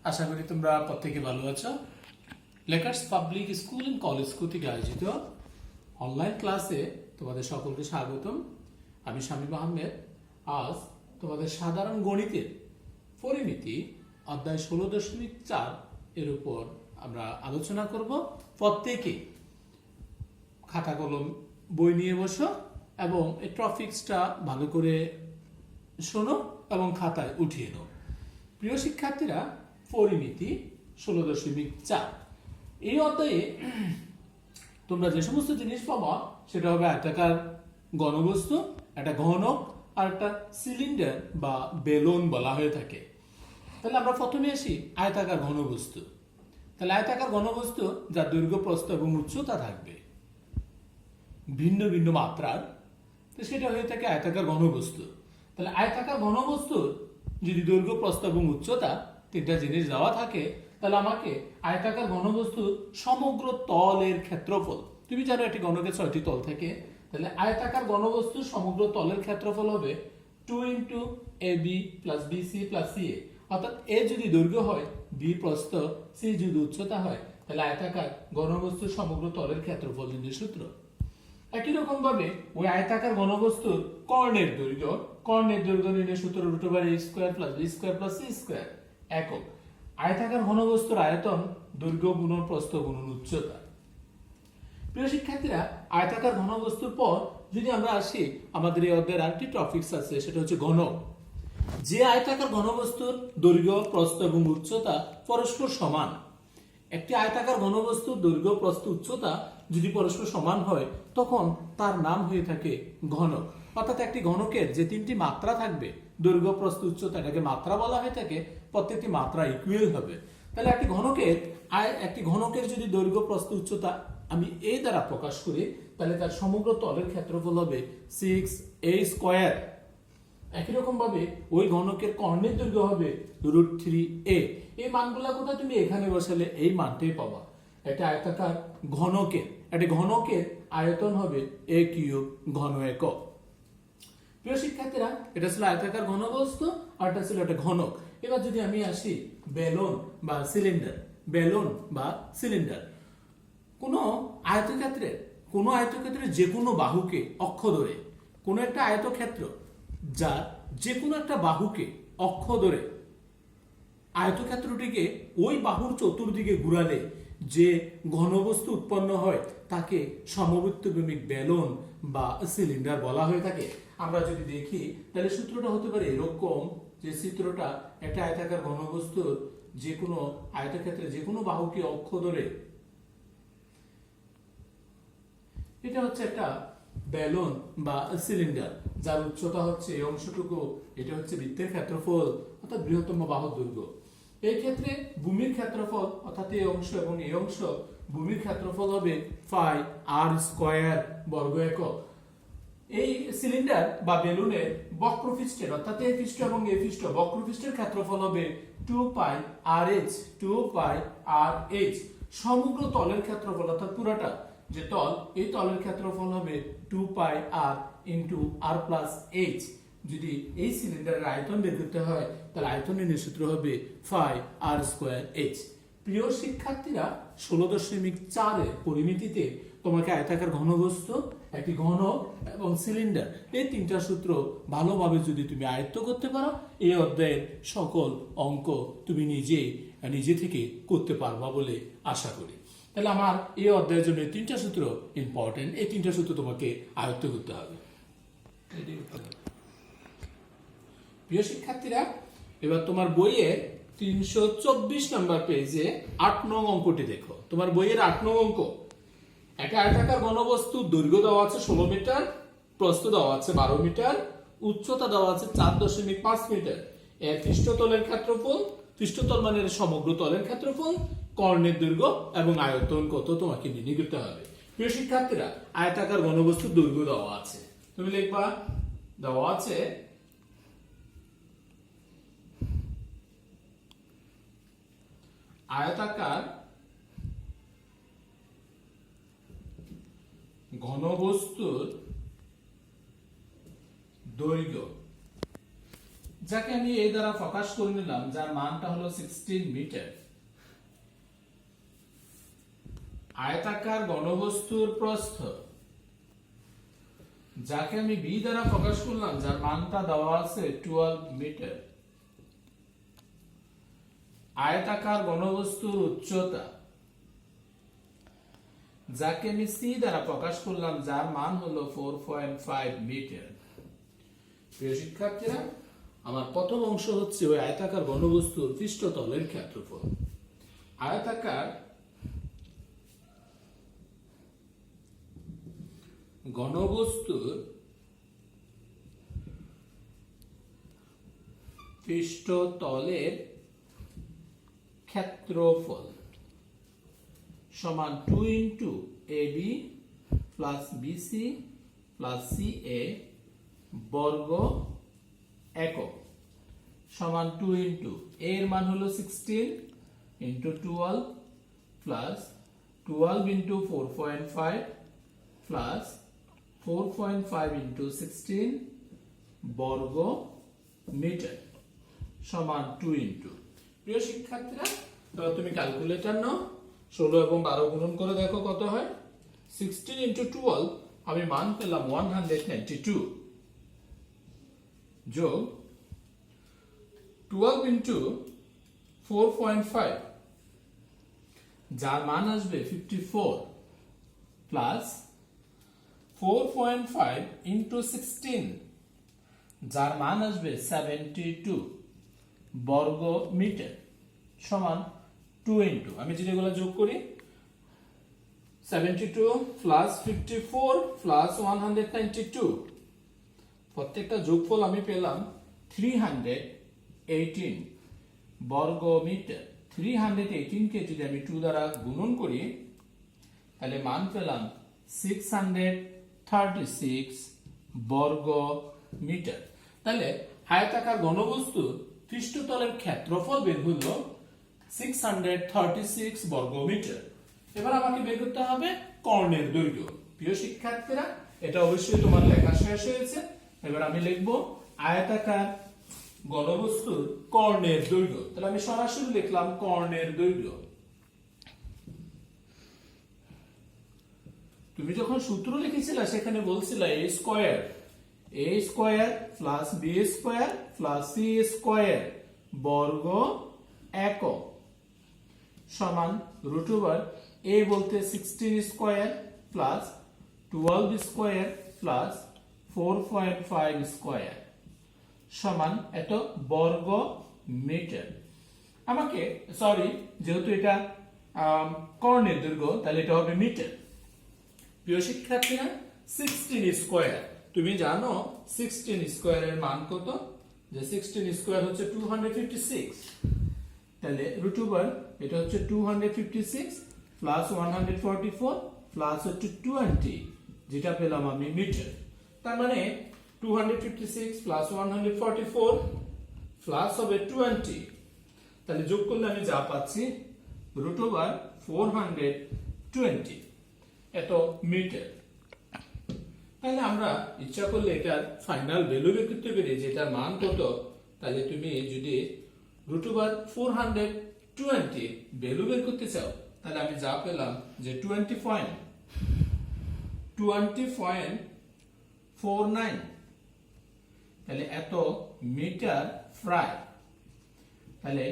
আশা করি তোমরা প্রত্যেকে ভালো আছো। Lakers public school and college কর্তৃক আয়োজিত অনলাইন ক্লাসে তোমাদের সকলকে স্বাগতম। আমি শামীম আহমেদ। আজ তোমাদের সাধারণ গণিতের পরিমিতি অধ্যায় 16.4 এর উপর আমরা আলোচনা করব। প্রত্যেকে খাতা কলম বই নিয়ে বসো এবং এই টপিকসটা ভালো করে শোনো এবং খাতায় উঠিয়ে নাও। প্রিয় শিক্ষার্থীরা, পরিমিতি 16.4 এই অধ্যায়ে তোমরা যে সমস্ত জিনিস পাবা সেটা হবে আয়তাকার ঘনবস্তু, একটা ঘনক আর একটা সিলিন্ডার বা বেলুন বলা হয়ে থাকে। তাহলে আমরা প্রথমে আসি আয়তাকার ঘনবস্তু। তাহলে আয়তাকার ঘনবস্তু যার দৈর্ঘ্য, প্রস্থ এবং উচ্চতা থাকবে ভিন্ন ভিন্ন মাত্রার, তো সেটা হয়ে থাকে আয়তাকার ঘনবস্তু। তাহলে আয়তাকার ঘনবস্তুর যদি দৈর্ঘ্য, প্রস্থ এবং উচ্চতা তিনটা জিনিস দেওয়া থাকে, তাহলে আমাকে আয়তাকার ঘনবস্তুর সমগ্র তলের ক্ষেত্রফল, তুমি জানো একটি ঘনকের 6টি তল থাকে, তাহলে আয়তাকার ঘনবস্তুর সমগ্র তলের ক্ষেত্রফল হবে 2 × AB + BC + CA, অর্থাৎ A যদি দৈর্ঘ্য হয়, B প্রস্থ, C যদি উচ্চতা হয়, তাহলে আয়তাকার ঘনবস্তুর সমগ্র তলের ক্ষেত্রফল নির্ণয়ের সূত্র। একই রকম ভাবে ওই আয়তাকার ঘনবস্তুর কর্ণের দৈর্ঘ্য নির্ণয়ের সূত্র √a² + b² + c² একক। আয়তাকার ঘনবস্তুর আয়তন দৈর্ঘ্য গুণন প্রস্থ গুণন উচ্চতা। প্রিয় শিক্ষার্থীরা, আয়তাকার ঘনবস্তুর পর যদি আমরা আসি, আমাদের এই অধ্যায়ের আরেকটি টপিকস আছে, সেটা হচ্ছে ঘনক। যে আয়তাকার ঘনবস্তুর দৈর্ঘ্য, প্রস্থ এবং উচ্চতা পরস্পর সমান, একটি আয়তাকার ঘনবস্তুর দৈর্ঘ্য, প্রস্থ, উচ্চতা যদি পরস্পর সমান হয়, তখন তার নাম হয়ে থাকে ঘনক। অর্থাৎ একটি ঘনকের যে তিনটি মাত্রা থাকবে, দৈর্ঘ্য, প্রস্থ, উচ্চতা, এটাকে মাত্রা বলা হয়ে থাকে। প্রত্যেকটি মাত্রা ইকুয়াল হবে। তাহলে একটি ঘনকের যদি দৈর্ঘ্য, প্রস্থ, উচ্চতা আমি এই দ্বারা প্রকাশ করি, তাহলে তার সমগ্র তলের ক্ষেত্রফল হবে 6a²। একই রকম ভাবে ওই ঘনকের কর্ণের দৈর্ঘ্য হবে √3a। এই মানগুলা কোথায় তুমি এখানে বসালে এই মানটাই পাবা। এটা আয়তাকার ঘনকের আয়তন হবে a³ ঘন একক। প্রিয় শিক্ষার্থীরা, এটা ছিল আয়তাকার ঘনবস্তু আর এটা ছিল একটা ঘনক। এবার যদি আমি আসি বেলুন বা সিলিন্ডার, কোন আয়তক্ষেত্রের যে কোনো বাহুকে অক্ষ ধরে, কোন একটা আয়তক্ষেত্র যার যে কোনো একটা বাহুকে অক্ষ ধরে আয়তক্ষেত্রটিকে ওই বাহুর চতুর্দিকে ঘুরালে যে ঘনবস্তু উৎপন্ন হয় তাকে সমবৃত্তভূমিক বেলুন বা সিলিন্ডার বলা হয়ে থাকে। আমরা যদি দেখি, তাহলে সূত্রটা হতে পারে এরকম, যে চিত্রটা একটা আয়তাকার ঘনবস্তুর যে কোনো আয়তক্ষেত্রে যে কোনো বাহুকে অক্ষ ধরে, এটা হচ্ছে একটা বেলুন বা সিলিন্ডার, যার উচ্চতা হচ্ছে এই অংশটুকু, এটা হচ্ছে বৃত্তের ক্ষেত্রফল অর্থাৎ বৃহত্তম বাহুর দৈর্ঘ্য। এই ক্ষেত্রে ভূমির ক্ষেত্রফল অর্থাৎ এই অংশ এবং এই অংশ, ভূমির ক্ষেত্রফল হবে πr² বর্গ একক। এই সিলিন্ডার বা বেলুনের বক্রপৃষ্ঠের অর্থাৎ এই পৃষ্ঠ এবং এই পৃষ্ঠ, বক্রপৃষ্ঠের ক্ষেত্রফল হবে 2πrh। সমগ্র তলের ক্ষেত্রফল অর্থাৎ পুরাটা যে তল, এই তলের ক্ষেত্রফল হবে 2πr × r + h। যদি এই সিলিন্ডারের আয়তন বের করতে হয়, তাহলে আয়তন নির্ণয়ের সূত্র হবে πr²h। প্রিয় শিক্ষার্থীরা, 16.4 এর পরিমিতিতে তোমাকে আয়তাকার ঘনবস্তু, একটি ঘনক এবং সিলিন্ডার, এই তিনটা সূত্র ভালোভাবে যদি তুমি আয়ত্ত করতে পারো, এই অধ্যায়ের সকল অঙ্ক তুমি নিজে থেকে করতে পারবা বলে আশা করি। তাহলে আমার এই অধ্যায়ের জন্য তিনটা সূত্র ইম্পর্টেন্ট, এই তিনটা সূত্র তোমাকে আয়ত্ত করতে হবে। প্রিয় শিক্ষার্থীরা, এবার তোমার বইয়ের 324 নম্বর পেজে 8 নং অঙ্কটি দেখো। তোমার বইয়ের 8 নং অঙ্ক, একটা আয়তাকার ঘনবস্তু দৈর্ঘ্য দেওয়া আছে 16 মিটার, প্রস্থ দেওয়া আছে 12 মিটার, উচ্চতা দেওয়া আছে 4.5 মিটার। এর পৃষ্ঠতলের ক্ষেত্রফল, পৃষ্ঠতল মানে সমগ্র তলের ক্ষেত্রফল, কর্ণের দৈর্ঘ্য এবং আয়তন কত তোমাকে নির্ণয় করতে হবে। প্রিয় শিক্ষার্থীরা, আয়তাকার ঘনবস্তুর দৈর্ঘ্য দেওয়া আছে, তুমি লিখবা দেওয়া আছে আয়তাকার ঘনবস্তুর দৈর্ঘ্য যাকে আমি এই দ্বারা প্রকাশ করে নিলাম, যার মানটা হলো 16 মিটার। আয়তাকার ঘনবস্তুর প্রস্থ, যাকে আমি বি দ্বারা প্রকাশ করলাম, যার মানটা দেওয়া আছে 12 মিটার। আয়তাকার ঘনবস্তুর উচ্চতা, যাকে আমি সি দ্বারা প্রকাশ করলাম, যার মান হলো 4.5 মিটার। প্রিয় শিক্ষার্থীরা, আমার প্রথম অংশ হচ্ছে ওই আয়তাকার ঘনবস্তুর পৃষ্ঠতলের ক্ষেত্রফল। আয়তাকার ঘনবস্তুর পৃষ্ঠতলের ক্ষেত্রফল সমান 2 into AB plus BC plus CA বর্গ একক সমান 2 ইন্টু এর মান হলো 16 into 12 plus 12 into 4.5 plus 4.5 into 16 বর্গ মিটার সমান 2 ইন্টু। প্রিয় শিক্ষার্থীরা, তো তুমি ক্যালকুলেটর নাও, 16 এবং 12 গুণন করে দেখো কত হয়। 16 ইন্টু 12 আমি মান পেলাম 192 যোগ 12 ইন্টু 4.5 যার মান আসবে 54 প্লাস 4.5 ইন্টু 16 যার মান আসবে 72 বর্গ মিটার সমান 2 ইন্টু, আমি যদি এগুলো যোগ করি 72 প্লাস 54 প্লাস 192, প্রত্যেকটা যোগফল আমি পেলাম 318 বর্গ মিটার। 318 কে যদি আমি 2 দ্বারা গুণন করি তাহলে মান পেলাম 636 বর্গ মিটার। তাহলে আয়তাকার ঘনবস্তুর পৃষ্ঠতলের ক্ষেত্রফল বের হলো 636 বর্গ মিটার। এবার আমাকে বের করতে হবে কর্ণের দৈর্ঘ্য। প্রিয় শিক্ষার্থীরা, এটা অবশ্যই তোমার লেখা শেষ হয়েছে। এবার আমি লিখব আয়তাকার ঘনবস্তুর কর্ণের দৈর্ঘ্য। তাহলে আমি সরাসরি লিখলাম কর্ণের দৈর্ঘ্য। তুমি যখন সূত্র লিখেছিলে সেখানে বলছিলে a square plus b square plus c square বর্গ একক সমান রুট ওভার a বলতে 16 square plus 12 square plus 4.5 square সমান এত বর্গ মিটার। আমাকে যেহেতু এটা কর্ণের দৈর্ঘ্য তাহলে এটা হবে মিটার। প্রিয় শিক্ষার্থীরা, 16 স্কয়ার, তুমি জানো 16 স্কয়ারের মান কত? যে 16 স্কয়ার হচ্ছে 256, তাহলে রুট ওভার এটা হচ্ছে 256 প্লাস 144 প্লাস হচ্ছে 20, যেটা পেলাম আমি মিটার। তার মানে 256 প্লাস 144 প্লাস হবে 20, তাহলে যোগ করলে আমি যা পাচ্ছি রুট ওভার 420 এত মিটার। তাহলে আমরা ইচ্ছা করলে এটার ফাইনাল ভ্যালু বের করতে পারি যে এটার মান কত। তাহলে তুমি যদি রুট ওভার 420 ভ্যালু বের করতে চাও তাহলে আমি যা পেলাম যে 20.49, তাহলে এত মিটার প্রায়। তাহলে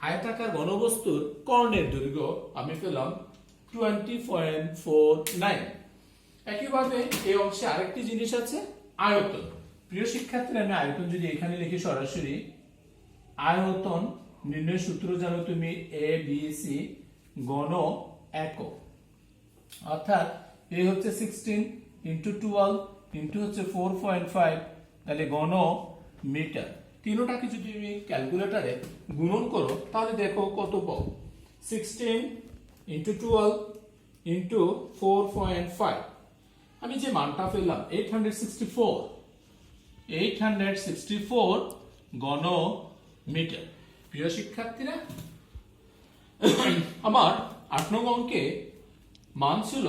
আয়তাকার ঘনবস্তুর কর্ণের দৈর্ঘ্য আমি পেলাম 20.49। একইভাবে এই অংশে আরেকটি জিনিস আছে, আয়তন। প্রিয় শিক্ষার্থীরা, আমি আয়তন যদি এখানে লিখি সরাসরি, আয়তন নির্ণয় সূত্র জানো তুমি a b c ঘন একক, অর্থাৎ এই হচ্ছে 16 ইন্টু 12 ইন্টু হচ্ছে 4.5, তাহলে ঘন মিটার। তিনটাকে যদি তুমি ক্যালকুলেটরে গুণন করো তাহলে দেখো কত পাও। 16 ইন্টু 12 ইন্টু 4.5, আমি যে মানটা পেলাম 864 ঘন মিটার। প্রিয় শিক্ষার্থীরা, আমার 8 নং অঙ্কে মান ছিল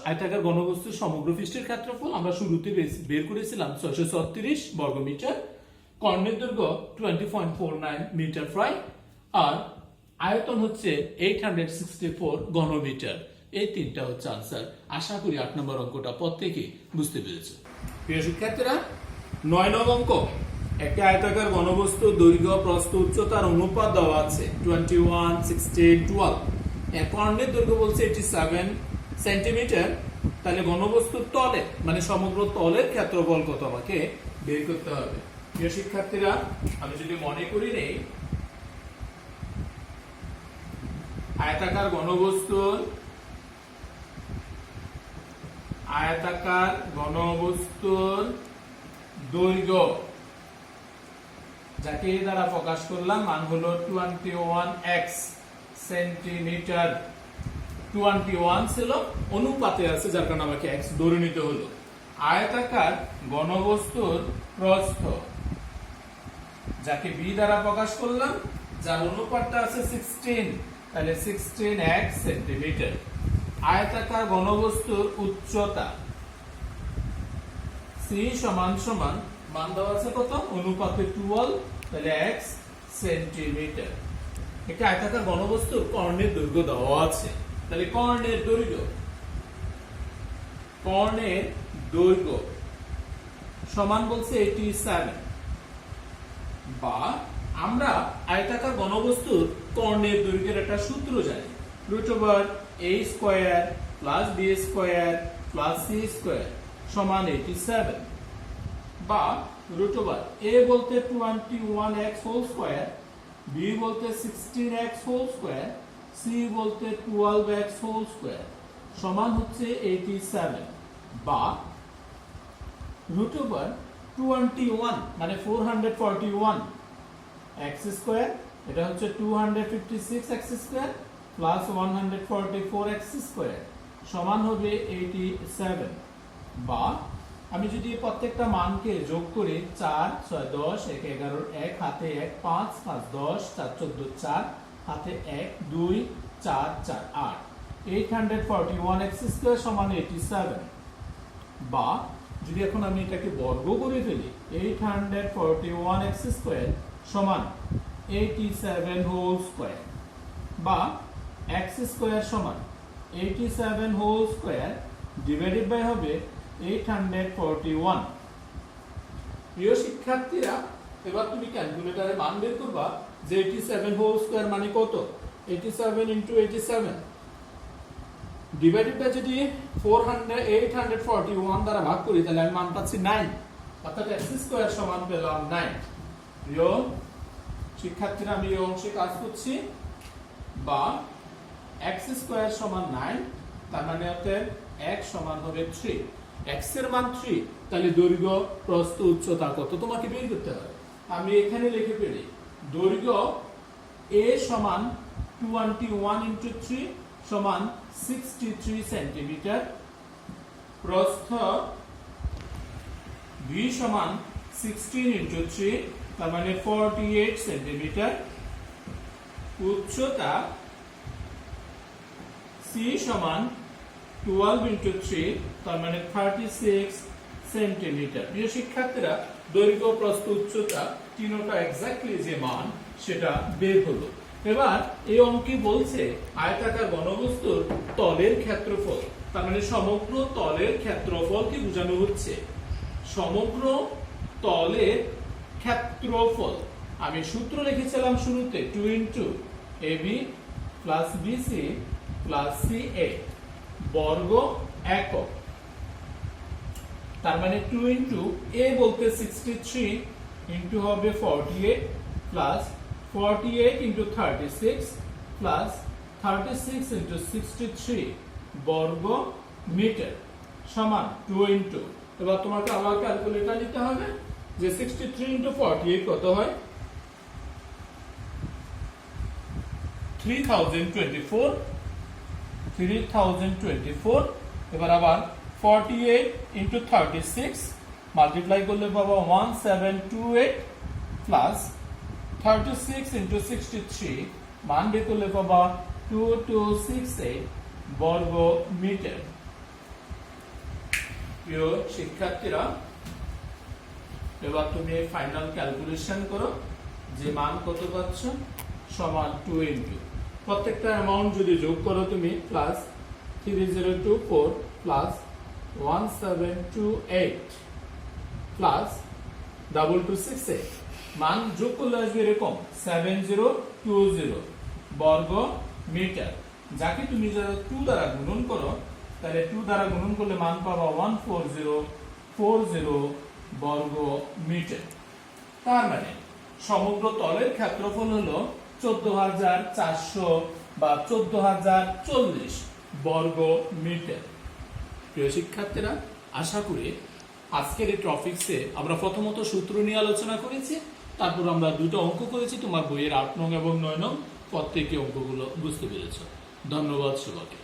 আয়তাকার ঘনবস্তুর সমগ্র পৃষ্ঠের ক্ষেত্রফল। আমরা শুরুতে বের করেছিলাম 636 বর্গ মিটার। কর্ণের দৈর্ঘ্য 20.49 মিটার প্রায়, আর আয়তন হচ্ছে 864 ঘনমিটার। এই তিনটা হচ্ছে আনসার। আশা করি 8 নম্বর অঙ্কটা প্রত্যেকেই বুঝতে পেরেছে। প্রিয় শিক্ষার্থীরা, 9 নং অঙ্ক, একটি আয়তাকার ঘনবস্তু দৈর্ঘ্য, প্রস্থ, উচ্চতার অনুপাত দেওয়া আছে 21, 16, 12। এর কর্ণের দৈর্ঘ্য বলছে 87 সেন্টিমিটার। তাহলে ঘনবস্তুর তলে মানে সমগ্র তলের ক্ষেত্রফল কত আমাকে বের করতে হবে। প্রিয় শিক্ষার্থীরা, আমি যদি মনে করি নেই আয়তাকার ঘনবস্তুর দৈর্ঘ্য, যাকে এ দ্বারা প্রকাশ করলাম, মান হলো 21x সেন্টিমিটার। 21 ছিল, অনুপাতে আছে যার কারণে আমাকে x ধরে নিতে হলো। আয়তাকার ঘনবস্তুর প্রস্থ, যাকে b দ্বারা প্রকাশ করলাম, যার অনুপাতটা আছে 16, তাহলে 16x সেন্টিমিটার। আয়তাকার ঘনবস্তুর উচ্চতা c সমান সমান মান দেওয়া আছে কত, অনুপাতে 12, তাহলে x সেন্টিমিটার। একটা আয়তাকার ঘনবস্তুর কর্ণের দৈর্ঘ্য দেওয়া আছে, তাহলে কর্ণের দৈর্ঘ্য সমান বলছে 87, বা আমরা আয়তাকার ঘনবস্তুর কর্ণের দৈর্ঘ্যের একটা সূত্র জানি, √a² + b² + c² সমান 87, বা √a বলতে 21x হোল স্কয়ার, b বলতে 16x হোল স্কয়ার, c বলতে 12x হোল স্কয়ার সমান হচ্ছে 87, বা √21 মানে 441 x স্কয়ার, এটা হচ্ছে 256x square plus 144x square সমান হবে 87, বা আমি যদি প্রত্যেকটা মানকে যোগ করি 4, 6, 10, 1, 11, 1 হাতে 1, 5, 5, 10, 4, 14, 4 হাতে 1, 2, 4, 4, 8, 841x স্কয়ার সমান 87, বা যদি এখন আমি এটাকে বর্গ করে ফেলি, 841x স্কয়ার সমান 87 হোল স্কয়ার, বা x স্কয়ার সমান 87 হোল স্কয়ার ডিভাইডেড বাই হবে 841। প্রিয় শিক্ষার্থীরা, এবার তুমি ক্যালকুলেটরে মান বের করবা যে 87 হোল স্কয়ার মানে কত, 87 * 87 ডিভাইডেড বাই যদি 841 দ্বারা ভাগ করি, তাহলে আমি মান পাচ্ছি 9, অর্থাৎ x স্কয়ার সমান পেলাম 9। প্রিয় শিক্ষার্থীরা, আমি এই অংশে কাজ করছি, বা x স্কয়ার সমান 9, তার মানে অতএব x সমান হবে 3। x এর মান 3, তাহলে দৈর্ঘ্য, প্রস্থ, উচ্চতা কত তোমাকে বের করতে হবে। আমি এখানে লিখে ফেলি, দৈর্ঘ্য a সমান 21 * 3 সমান 63 সেন্টিমিটার, প্রস্থ b সমান 16 * 3 তার মানে 48 সেন্টিমিটার, উচ্চতা c সমান 12 * 3 তার মানে 36 সেন্টিমিটার। প্রিয় শিক্ষার্থীরা, দৈর্ঘ্য, প্রস্থ, উচ্চতা তিনটা এক্স্যাক্টলি যে মান সেটা বের হলো। এবার এই অঙ্কে বলছে আয়তাকার ঘনবস্তুর তলের ক্ষেত্রফল, তার মানে সমগ্র তলের ক্ষেত্রফলকে বোঝানো হচ্ছে, সমগ্র তলের ক্ষেত্রফল। আমি সূত্র লিখেছিলাম শুরুতে 2 * ab + bc + ca বর্গ একক, তার মানে 2 * a বলতে 63 ইনটু হবে 48 প্লাস 48 * 36 প্লাস 36 * 63 বর্গ মিটার সমান 2 * এবার তোমাকে আবার ক্যালকুলেটর নিতে হবে যে 63 * 48 কত হয়, 3024। এবার আবার 48 * 36 মাল্টিপ্লাই করলে পাবো 1728 প্লাস 36 * 63 মান বের করলে পাবা 2268 বর্গ মিটার। প্রিয় শিক্ষার্থীরা, এবার তুমি ফাইনাল ক্যালকুলেশন করো যে মান কত পাচ্ছ, সমান 20। প্রত্যেকটা অ্যামাউন্ট যদি যোগ করো তুমি প্লাস 3024 প্লাস 1728 প্লাস 2268, মান যোগ করলে আসবে এরকম 7020 বর্গ মিটার, যাকে তুমি যদি 2 দ্বারা গুণন করো তাহলে 2 দ্বারা গুণন করলে মান পাবা 14040 বর্গ মিটার। তার মানে সমগ্র তলের ক্ষেত্রফল হলো 14400 বা 14040 বর্গ মিটার। প্রিয় শিক্ষার্থীরা, আশা করি আজকের এই টপিকসে আমরা প্রথমত সূত্র নিয়ে আলোচনা করেছি, তারপর আমরা দুটো অঙ্ক করেছি। তোমার বইয়ের 8 নং এবং 9 নং প্রত্যেকটি অঙ্কগুলো বুঝতে পেরেছো। ধন্যবাদ সবাইকে।